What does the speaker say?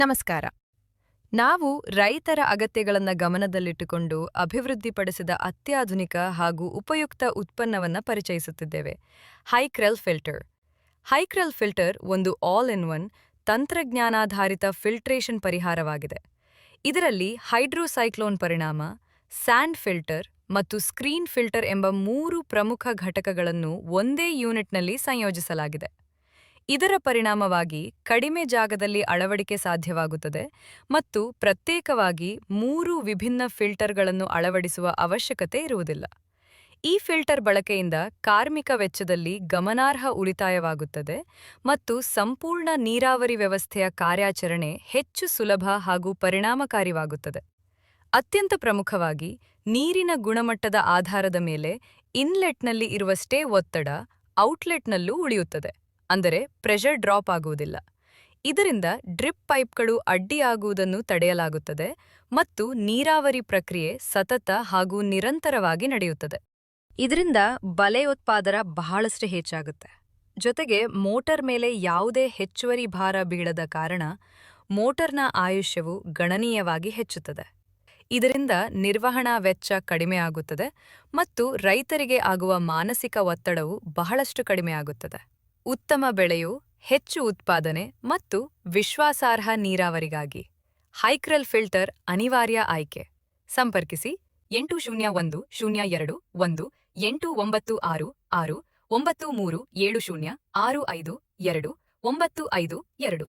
ನಮಸ್ಕಾರ. ನಾವು ರೈತರ ಅಗತ್ಯಗಳನ್ನು ಗಮನದಲ್ಲಿಟ್ಟುಕೊಂಡು ಅಭಿವೃದ್ಧಿಪಡಿಸಿದ ಅತ್ಯಾಧುನಿಕ ಹಾಗೂ ಉಪಯುಕ್ತ ಉತ್ಪನ್ನವನ್ನು ಪರಿಚಯಿಸುತ್ತಿದ್ದೇವೆ. ಹೈಕ್ರೆಲ್ ಫಿಲ್ಟರ್. ಹೈಕ್ರೆಲ್ ಫಿಲ್ಟರ್ ಒಂದು ಆಲ್ ಇನ್ ಒನ್ ತಂತ್ರಜ್ಞಾನಾಧಾರಿತ ಫಿಲ್ಟ್ರೇಷನ್ ಪರಿಹಾರವಾಗಿದೆ. ಇದರಲ್ಲಿ ಹೈಡ್ರೋಸೈಕ್ಲೋನ್ ಪರಿಣಾಮ, ಸ್ಯಾಂಡ್ ಫಿಲ್ಟರ್ ಮತ್ತು ಸ್ಕ್ರೀನ್ ಫಿಲ್ಟರ್ ಎಂಬ 3 ಪ್ರಮುಖ ಘಟಕಗಳನ್ನು ಒಂದೇ ಯೂನಿಟ್ನಲ್ಲಿ ಸಂಯೋಜಿಸಲಾಗಿದೆ. ಇದರ ಪರಿಣಾಮವಾಗಿ ಕಡಿಮೆ ಜಾಗದಲ್ಲಿ ಅಳವಡಿಕೆ ಸಾಧ್ಯವಾಗುತ್ತದೆ ಮತ್ತು ಪ್ರತ್ಯೇಕವಾಗಿ 3 ವಿಭಿನ್ನ ಫಿಲ್ಟರ್ಗಳನ್ನು ಅಳವಡಿಸುವ ಅವಶ್ಯಕತೆ ಇರುವುದಿಲ್ಲ. ಈ ಫಿಲ್ಟರ್ ಬಳಕೆಯಿಂದ ಕಾರ್ಮಿಕ ವೆಚ್ಚದಲ್ಲಿ ಗಮನಾರ್ಹ ಉಳಿತಾಯವಾಗುತ್ತದೆ ಮತ್ತು ಸಂಪೂರ್ಣ ನೀರಾವರಿ ವ್ಯವಸ್ಥೆಯ ಕಾರ್ಯಾಚರಣೆ ಹೆಚ್ಚು ಸುಲಭ ಹಾಗೂ ಪರಿಣಾಮಕಾರಿಯಾಗುತ್ತದೆ. ಅತ್ಯಂತ ಪ್ರಮುಖವಾಗಿ, ನೀರಿನ ಗುಣಮಟ್ಟದ ಆಧಾರದ ಮೇಲೆ ಇನ್ಲೆಟ್ನಲ್ಲಿ ಇರುವಷ್ಟೇ ಒತ್ತಡ ಔಟ್ಲೆಟ್ನಲ್ಲೂ ಉಳಿಯುತ್ತದೆ, ಅಂದರೆ ಪ್ರೆಷರ್ ಡ್ರಾಪ್ ಆಗುವುದಿಲ್ಲ. ಇದರಿಂದ ಡ್ರಿಪ್ ಪೈಪ್ಗಳು ಅಡ್ಡಿಯಾಗುವುದನ್ನು ತಡೆಯಲಾಗುತ್ತದೆ ಮತ್ತು ನೀರಾವರಿ ಪ್ರಕ್ರಿಯೆ ಸತತ ಹಾಗೂ ನಿರಂತರವಾಗಿ ನಡೆಯುತ್ತದೆ. ಇದರಿಂದ ಬಲೆ ಉತ್ಪಾದನ ಬಹಳಷ್ಟು ಹೆಚ್ಚಾಗುತ್ತೆ. ಜೊತೆಗೆ ಮೋಟಾರ್ ಮೇಲೆ ಯಾವುದೇ ಹೆಚ್ಚುವರಿ ಭಾರ ಬೀಳದ ಕಾರಣ ಮೋಟಾರ್ನ ಆಯುಷ್ಯವು ಗಣನೀಯವಾಗಿ ಹೆಚ್ಚುತ್ತದೆ. ಇದರಿಂದ ನಿರ್ವಹಣಾ ವೆಚ್ಚ ಕಡಿಮೆಯಾಗುತ್ತದೆ ಮತ್ತು ರೈತರಿಗೆ ಆಗುವ ಮಾನಸಿಕ ಒತ್ತಡವು ಬಹಳಷ್ಟು ಕಡಿಮೆಯಾಗುತ್ತದೆ. ಉತ್ತಮ ಬೆಳೆಯು, ಹೆಚ್ಚು ಉತ್ಪಾದನೆ ಮತ್ತು ವಿಶ್ವಾಸಾರ್ಹ ನೀರಾವರಿಗಾಗಿ ಹೈಕ್ರೆಲ್ ಫಿಲ್ಟರ್ ಅನಿವಾರ್ಯ ಆಯ್ಕೆ. ಸಂಪರ್ಕಿಸಿ 801021899669370652.